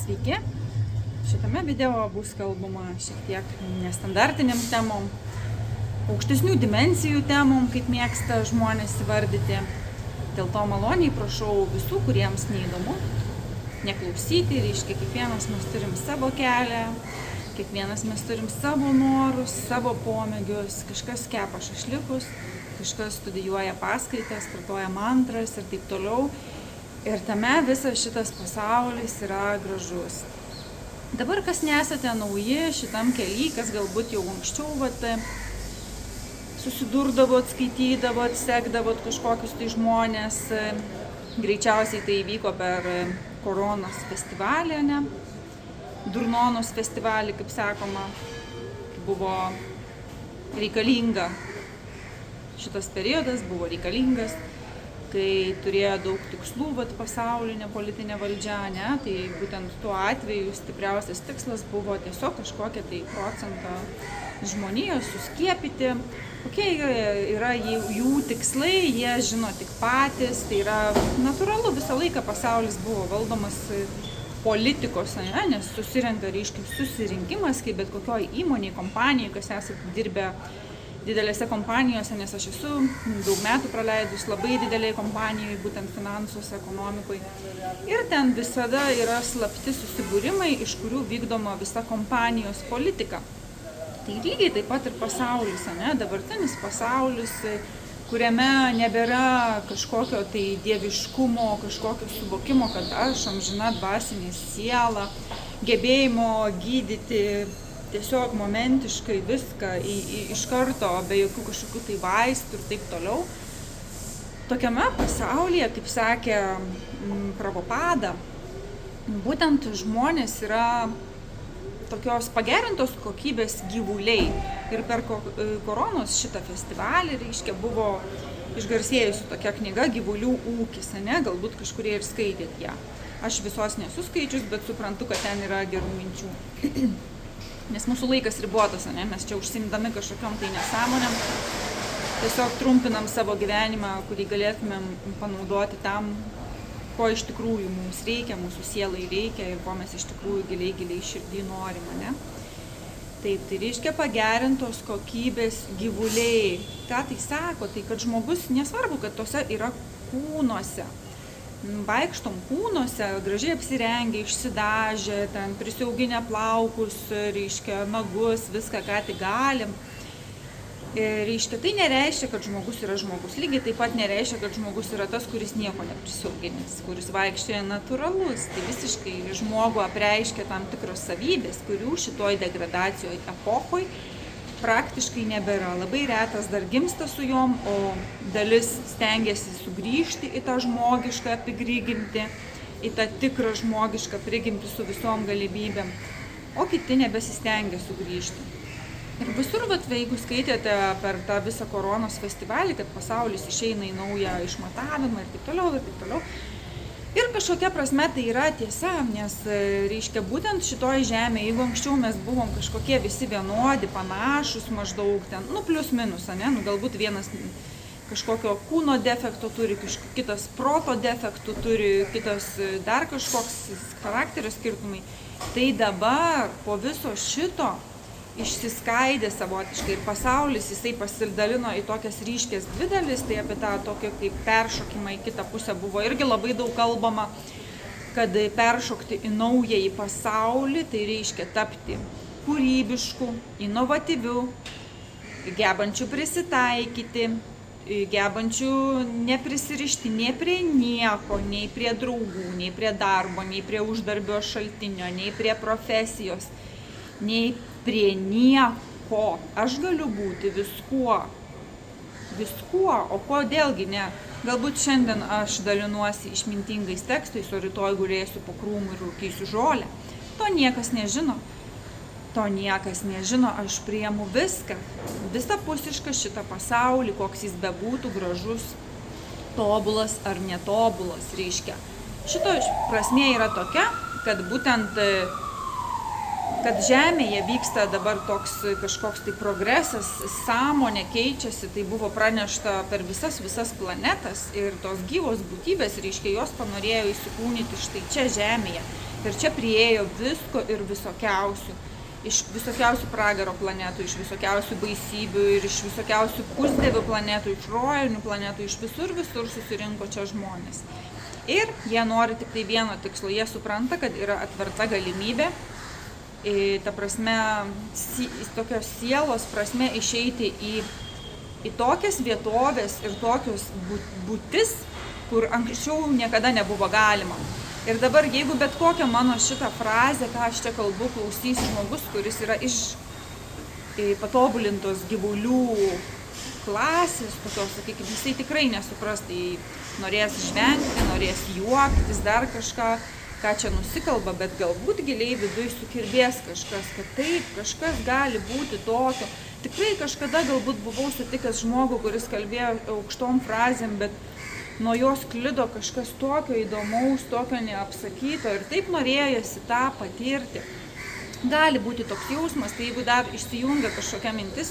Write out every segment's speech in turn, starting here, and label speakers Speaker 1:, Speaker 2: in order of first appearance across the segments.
Speaker 1: Sveiki! Šitame video bus kalbama šiek tiek nestandartiniam temom, aukštesnių dimensijų temom, kaip mėgsta žmonės įvardyti. Dėl to maloniai prašau visų, kuriems neįdomu, neklausyti. Reiškia, kiekvienas mes turim savo kelią, kiekvienas mes turim savo norus, savo pomėgius. Kažkas kepa šašlikus, kažkas studijuoja paskaitas, kartoja mantras ir taip toliau. Ir tame visas šitas pasaulis yra gražus. Dabar, kas nesate nauji šitam kely, kas galbūt jau anksčiau susidurdavot, skaitydavot, sekdavot kažkokius tai žmonės, greičiausiai tai įvyko per Koronos festivalį, ne? Durnonos festivalį, kaip sakoma, buvo reikalinga. Šitas periodas buvo reikalingas, kai turėjo daug tikslų pasaulinė politinė valdžia, ne? Tai būtent tuo atveju stipriausias tikslas buvo tiesiog kažkokią tai procentą žmonijos suskiepyti. Kokie yra jų tikslai, jie žino tik patys, tai yra natūralu, visą laiką pasaulis buvo valdomas politikos, ne? Nes susirenka, reiškia, susirinkimas, kaip bet kokioj įmonėje, kompanijoje, kas esate dirbę didelėse kompanijose, nes aš esu daug metų praleidus labai didelėje kompanijoje, būtent finansuose, ekonomikoje. Ir ten visada yra slapti susibūrimai, iš kurių vykdoma visa kompanijos politika. Tai lygiai taip pat ir pasaulis, ne? Dabartinis pasaulis, kuriame nebėra kažkokio tai dieviškumo, kažkokio suvokimo, kad aš amžina dvasinė siela, gebėjimo gydyti tiesiog momentiškai viską iš karto, be jokių kažkokių tai vaistų ir taip toliau. Tokiame pasaulyje, kaip sakė Prabhupada, būtent žmonės yra tokios pagerintos kokybės gyvuliai. Ir per Koronos šitą festivalį, reiškia, buvo išgarsėjusi tokia knyga Gyvulių ūkis, ne? Galbūt kažkurie ir skaitėt ją. Aš visos nesu skaičius, bet suprantu, kad ten yra gerų minčių. Nes mūsų laikas ribotas, ne? Mes čia užsimdami kažkokiom tai nesąmonėm, tiesiog trumpinam savo gyvenimą, kurį galėtumėm panaudoti tam, ko iš tikrųjų mums reikia, mūsų sielai reikia ir ko mes iš tikrųjų giliai širdį norime, ne? Taip, tai reiškia pagerintos kokybės gyvuliai. Ką tai sako? Tai kad žmogus, nesvarbu, kad tose yra kūnuose, vaikštom kūnuose, gražiai apsirengę, išsidažę, ten prisiauginę plaukus, reiškia, nagus, viską, ką tik galim. Reiškia, tai nereiškia, kad žmogus yra žmogus. Lygiai taip pat nereiškia, kad žmogus yra tas, kuris nieko neprisiauginęs, kuris vaikščioja natūralus. Tai visiškai žmogų apreiškia tam tikros savybės, kurių šitoj degradacijoje epochoj praktiškai nebėra. Labai retas dar gimsta su jom, o dalis stengiasi sugrįžti į tą žmogišką prigimtį, į tą tikrą žmogišką prigimtį su visom galimybėm, o kiti nebesistengia sugrįžti. Ir visur, jeigu skaitėte per tą visą Koronos festivalį, kad pasaulis išeina į naują išmatavimą ir taip toliau. Ir kažkokia prasme tai yra tiesa, nes, reiškia, būtent šitoj žemėje, jeigu anksčiau mes buvom kažkokie visi vienodi, panašus maždaug ten, plius minus, ne, galbūt vienas kažkokio kūno defekto turi, kitas proto defektų turi, kitas dar kažkoks charakterio skirtumai. Tai dabar po viso šito išsiskaidė savotiškai ir pasaulis, jisai pasidalino į tokias ryškės dvi dalis, tai apie tą tokį kaip peršokimą į kitą pusę buvo irgi labai daug kalbama, kad peršokti į naująjį pasaulį, tai reiškia tapti kūrybišku, inovatyviu, gebančiu prisitaikyti, gebančiu neprisirišti nei prie nieko, nei prie draugų, nei prie darbo, nei prie uždarbio šaltinio, nei prie profesijos, nei prie nieko. Aš galiu būti viskuo, o kodėlgi ne? Galbūt šiandien aš dalinuosi išmintingais tekstais, o rytoj gulėsiu po krūmų ir rūkysiu žolę. To niekas nežino. Aš priimu viską, visapusišką šitą pasaulį, koks jis bebūtų, gražus, tobulas ar netobulas, reiškia. Šito prasmė yra tokia, kad būtent kad žemėje vyksta dabar toks kažkoks tai progresas, sąmonė keičiasi, tai buvo pranešta per visas planetas ir tos gyvos būtybės, reiškia, jos panorėjo įsikūnyti štai čia žemėje. Ir čia priėjo visko ir visokiausių. Iš visokiausių pragaro planetų, iš visokiausių baisybių ir iš visokiausių pusdievių planetų, iš rojinių planetų, iš visur susirinko čia žmonės. Ir jie nori tik tai vieno tikslo, jie supranta, kad yra atverta galimybė, ta prasme, tokios sielos prasme išeiti į tokias vietovės ir tokius būtis, kur anksčiau niekada nebuvo galima. Ir dabar, jeigu bet kokią mano šitą frazę, ką aš čia kalbu, klausys žmogus, kuris yra iš patobulintos gyvulių klasės, tokios, sakykime, jisai tikrai nesupras, tai norės žvengti, norės juoktis, dar kažką, ką čia nusikalba, bet galbūt giliai viduj sukirbės kažkas, kad taip, kažkas gali būti tokio. Tikrai kažkada galbūt buvau sutikęs žmogų, kuris kalbėjo aukštom frazėm, bet nuo jos klido kažkas tokio įdomaus, tokio neapsakyto ir taip norėjosi tą patirti. Gali būti toks jausmas, tai jeigu dar išsijungia kažkokia mintis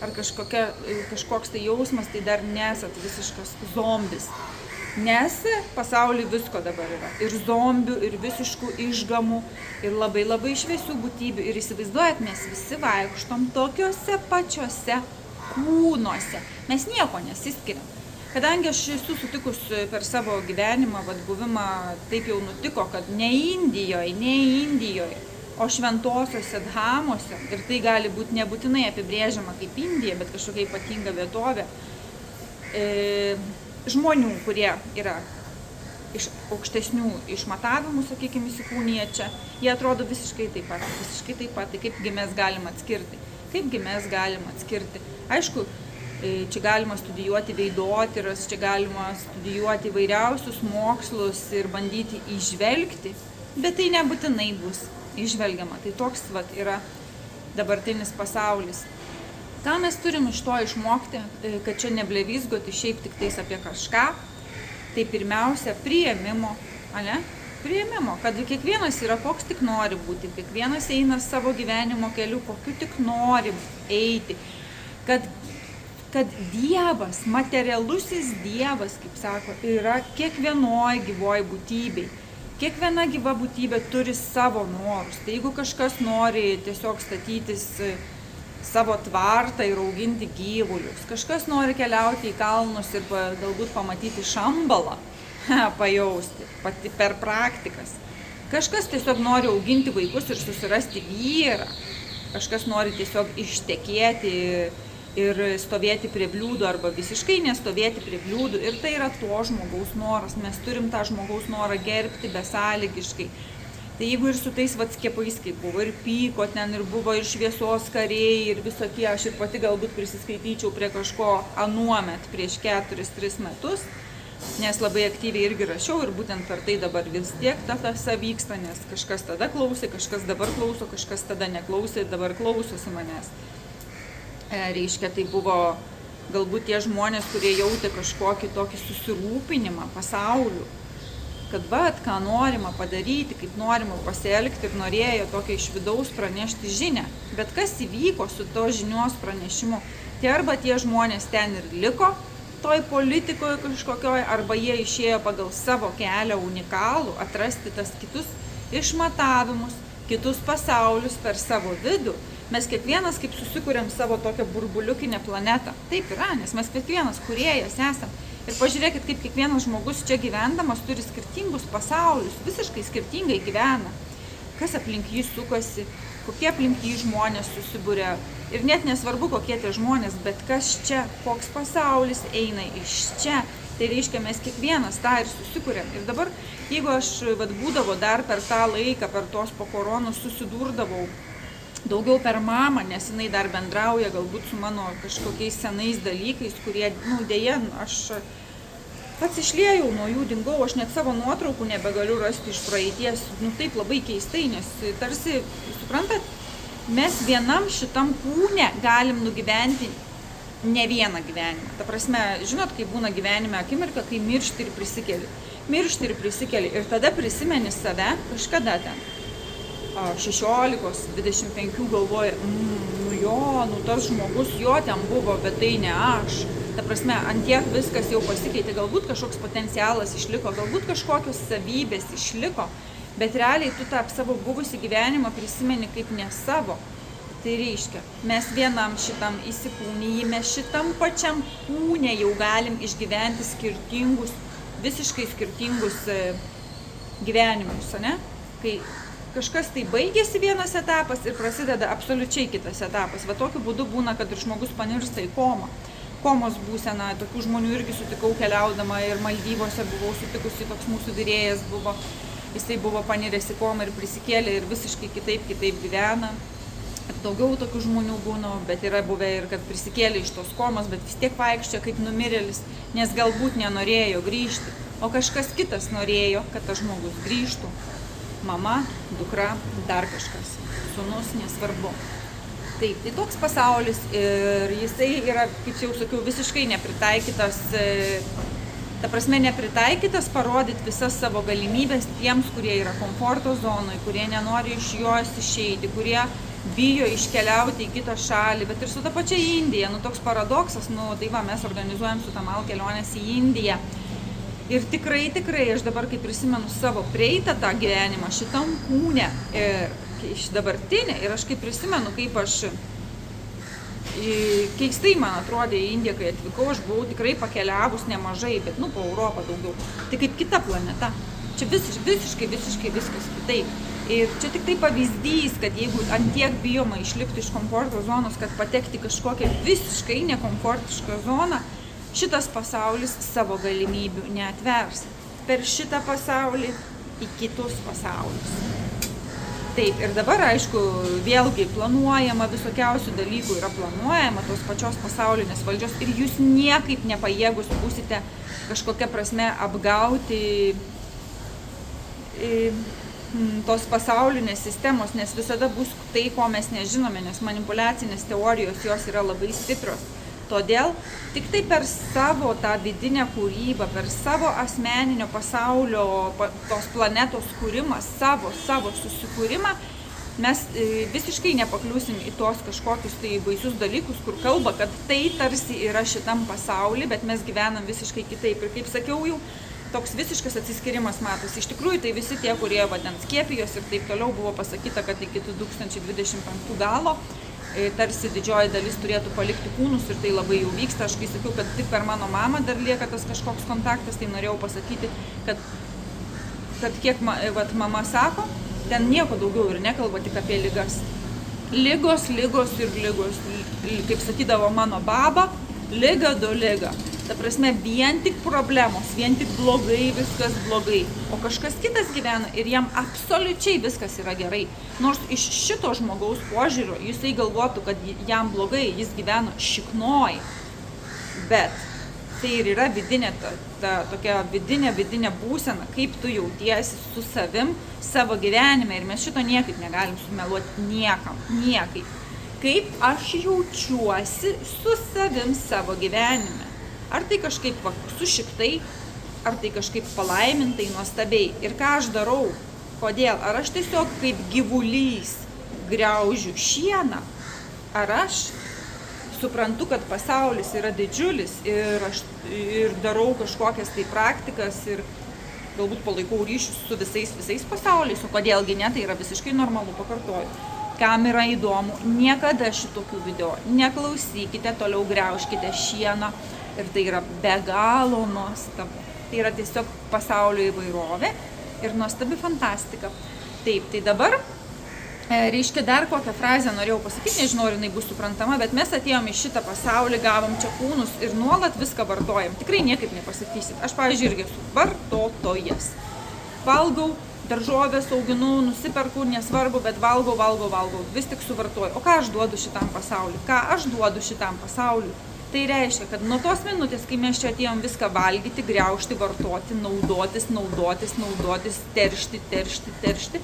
Speaker 1: ar kažkoks tai jausmas, tai dar nesat visiškas zombis. Nes pasaulyje visko dabar yra. Ir zombių, ir visiškų išgamų, ir labai labai šviesių būtybių. Ir įsivaizduojat, mes visi vaikštom tokiuose pačiuose kūnuose. Mes nieko nesiskiriam. Kadangi aš esu sutikus per savo gyvenimą, buvimą, taip jau nutiko, kad ne Indijoje, o šventosiuose Dhamose, ir tai gali būti nebūtinai apibrėžiama kaip Indija, bet kažkokia ypatinga vietovė, žmonių, kurie yra iš aukštesnių išmatavimų, sakykime, įsikūnija čia, jie atrodo visiškai taip pat, tai kaipgi mes galim atskirti. Aišku, čia galima studijuoti veidotyras, čia galima studijuoti įvairiausius mokslus ir bandyti įžvelgti, bet tai nebūtinai bus įžvelgiama. Tai toks yra dabartinis pasaulis. Ką mes turim iš to išmokti, kad čia neblevizgoti šiaip tik tais apie kažką, tai pirmiausia priėmimo, kad kiekvienas yra koks tik nori būti, kiekvienas eina savo gyvenimo keliu, kokiu tik nori eiti, kad Dievas, materialusis Dievas, kaip sako, yra kiekvienoj gyvoj būtybei. Kiekviena gyva būtybė turi savo norus. Tai jeigu kažkas nori tiesiog statytis savo tvartą ir auginti gyvulius, kažkas nori keliauti į kalnus ir galbūt pamatyti šambalą, pajausti, pati per praktikas. Kažkas tiesiog nori auginti vaikus ir susirasti vyrą. Kažkas nori tiesiog ištekėti ir stovėti prie bliūdų arba visiškai nestovėti prie bliūdų. Ir tai yra to žmogaus noras. Mes turim tą žmogaus norą gerbti besąlygiškai. Tai jeigu ir su tais skiepais, kaip buvo ir pyko ten, ir buvo ir šviesos kariai, ir visokie, aš ir pati galbūt prisiskaityčiau prie kažko anuomet prieš 4-3 metus, nes labai aktyviai irgi rašiau ir būtent per tai dabar vis tiek tas vyksta, nes kažkas tada klausė, kažkas dabar klauso, kažkas tada neklausė ir dabar klausosi manęs. Reiškia, tai buvo galbūt tie žmonės, kurie jautė kažkokį tokį susirūpinimą pasauliu, kad ką norima padaryti, kaip norima pasielgti ir norėjo tokią iš vidaus pranešti žinią. Bet kas įvyko su to žinios pranešimu, tai arba tie žmonės ten ir liko, toj politikoje kažkokioj, arba jie išėjo pagal savo kelią unikalų, atrasti tas kitus išmatavimus, kitus pasaulius per savo vidų. Mes kiekvienas kaip susikūrėm savo tokią burbuliukinę planetą. Taip yra, nes mes kiekvienas kūrėjas esam. Ir pažiūrėkit, kaip kiekvienas žmogus čia gyvendamas turi skirtingus pasaulius, visiškai skirtingai gyvena. Kas aplink jį sukasi, kokie aplink jį žmonės susibūrė. Ir net nesvarbu, kokie tie žmonės, bet kas čia, koks pasaulis eina iš čia. Tai reiškia, mes kiekvienas tą ir susikūrėm. Ir dabar, jeigu aš būdavo dar per tą laiką, per tos po koronos susidurdavau daugiau per mamą, nes jinai dar bendrauja galbūt su mano kažkokiais senais dalykais, kurie, dėja, aš pats išliejau, nuo jų dingau, aš net savo nuotraukų nebegaliu rasti iš praeities, taip labai keistai, nes tarsi, suprantat, mes vienam šitam kūne galim nugyventi ne vieną gyvenimą. Ta prasme, žinot, kai būna gyvenime akimirka, kai miršti ir prisikeli ir tada prisimeni save kažkada ten. 16-25 galvoja, tas žmogus jo ten buvo, bet tai ne aš. Ta prasme, antiek viskas jau pasikeitė, galbūt kažkoks potencialas išliko, galbūt kažkokios savybės išliko, Bet realiai tu tą savo buvusį gyvenimą prisimeni kaip ne savo. Tai reiškia, mes vienam šitam įsikūnyjime, šitam pačiam kūne jau galim išgyventi skirtingus, visiškai skirtingus gyvenimus, ne? Kai kažkas tai baigėsi vienas etapas ir prasideda absoliučiai kitas etapas. Va tokiu būdu būna, kad ir žmogus panirsta į komą. Komos būsena, tokių žmonių irgi sutikau keliaudama ir Maldyvose buvau sutikusi, toks mūsų virėjas buvo. Jisai buvo paniręs į komą ir prisikėlė ir visiškai kitaip gyvena. Ir daugiau tokių žmonių būna, bet yra buvę ir kad prisikėlė iš tos komos, bet vis tiek vaikščia kaip numirėlis, nes galbūt nenorėjo grįžti, o kažkas kitas norėjo, kad tas žmogus grįžtų. Mama, dukra, dar kažkas, sūnus, nesvarbu. Taip, tai toks pasaulis ir jisai yra, kaip jau sakiau, visiškai nepritaikytas, ta prasme nepritaikytas parodyti visas savo galimybės tiems, kurie yra komforto zonoj, kurie nenori iš jos išeiti, kurie bijo iškeliauti į kitą šalį, bet ir su ta pačia Indija, toks paradoksas, tai va, mes organizuojam su Tamal keliones į Indiją. Ir tikrai, aš dabar, kai prisimenu savo prieitą tą gyvenimą šitam kūne, iš dabartinė, ir aš kaip prisimenu, kaip aš keistai man atrodė į Indiją, kai atvykau, aš buvau tikrai pakeliavus nemažai, bet po Europą daugiau. Tai kaip kita planeta. Čia visiškai viskas kitaip. Ir čia tik tai pavyzdys, kad jeigu antiek bijoma išlipti iš komforto zonos, kad patekti kažkokią visiškai nekomfortišką zoną, šitas pasaulis savo galimybių neatvers. Per šitą pasaulį į kitus pasaulius. Taip, ir dabar, aišku, vėlgi planuojama, visokiausių dalykų yra planuojama, tos pačios pasaulinės valdžios ir jūs niekaip nepajėgus būsite kažkokia prasme apgauti tos pasaulinės sistemos, nes visada bus tai, ko mes nežinome, nes manipuliacinės teorijos jos yra labai stiprios. Todėl tik tai per savo tą vidinę kūrybą, per savo asmeninio pasaulio, tos planetos kūrimą, savo susikūrimą, mes visiškai nepakliūsim į tos kažkokius tai baisius dalykus, kur kalba, kad tai tarsi yra šitam pasauly, bet mes gyvenam visiškai kitaip. Ir kaip sakiau jau, toks visiškas atsiskirimas matosi. Iš tikrųjų, tai visi tie, kurie skiepijos ir taip toliau, buvo pasakyta, kad iki 2025 galo tarsi didžioji dalis turėtų palikti kūnus ir tai labai jau vyksta. Aš kai sakiau, kad tik per mano mamą dar lieka tas kažkoks kontaktas, tai norėjau pasakyti, kad kiek mama sako, ten nieko daugiau ir nekalba tik apie ligas. Ligos ir ligos. Kaip sakydavo mano baba, liga do liga. Ta prasme, vien tik problemos, vien tik blogai, viskas blogai. O kažkas kitas gyvena ir jam absoliučiai viskas yra gerai. Nors iš šito žmogaus požiūrio jisai galvotų, kad jam blogai, jis gyvena šiknoj. Bet tai ir yra vidinė, tokia vidinė būsena, kaip tu jautiesi su savim savo gyvenime. Ir mes šito niekaip negalim sumeluoti niekam, niekaip. Kaip aš jaučiuosi su savim savo gyvenime. Ar tai kažkaip sušiktai, ar tai kažkaip palaimintai, nuostabiai. Ir ką aš darau? Kodėl? Ar aš tiesiog kaip gyvulys griaužiu šieną? Ar aš suprantu, kad pasaulis yra didžiulis ir darau kažkokias tai praktikas ir galbūt palaikau ryšius su visais pasauliais, o kodėlgi ne, tai yra visiškai normalu, pakartoju. Kam yra įdomu, niekada šitokių video neklausykite, toliau griaužkite šieną. Ir tai yra be galo nuostabu. Tai yra tiesiog pasaulio įvairovė ir nuostabi fantastika. Taip, tai dabar, reiškia, dar kokią frazę norėjau pasakyti, nežinau, ar jinai bus suprantama, bet mes atėjom į šitą pasaulį, gavom čia kūnus ir nuolat viską vartojam. Tikrai niekaip nepasakysit. Aš, pavyzdžiui, irgi esu vartotojas. Valgau, daržovės auginu, nusiperku, nesvarbu, bet valgau. Vis tik suvartoju. O ką aš duodu šitam pasauliu? Ką aš duodu šitam pasauliu? Tai reiškia, kad nuo tos minutės, kai mes čia atėjom viską valgyti, griaužti, vartoti, naudotis, teršti,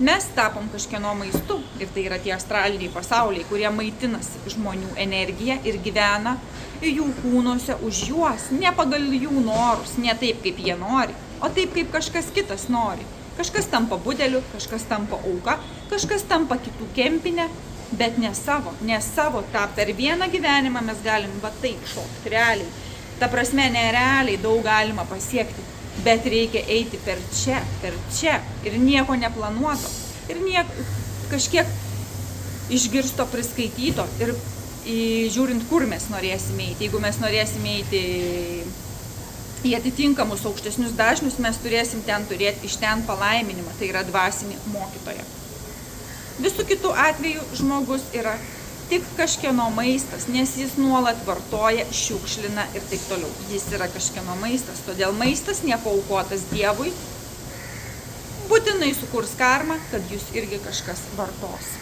Speaker 1: mes tapom kažkieno maistu. Ir tai yra tie astraliniai pasauliai, kurie maitinasi žmonių energiją ir gyvena jų kūnuose už juos, ne pagal jų norus, ne taip, kaip jie nori, o taip, kaip kažkas kitas nori. Kažkas tampa budeliu, kažkas tampa auka, kažkas tampa kitų kempinę, bet ne savo, tą per vieną gyvenimą mes galim taip šokti, realiai. Ta prasme, nerealiai daug galima pasiekti, bet reikia eiti per čia ir nieko neplanuoto. Ir kažkiek išgirsto, priskaityto ir žiūrint, kur mes norėsime eiti. Jeigu mes norėsime eiti į atitinkamus aukštesnius dažnius, mes turėsim turėti iš ten palaiminimą, tai yra dvasinį mokytoją. Visų kitų atveju žmogus yra tik kažkieno maistas, nes jis nuolat vartoja, šiukšlina ir taip toliau. Jis yra kažkieno maistas, todėl maistas nepaukotas Dievui būtinai sukurs karmą, kad jūs irgi kažkas vartos.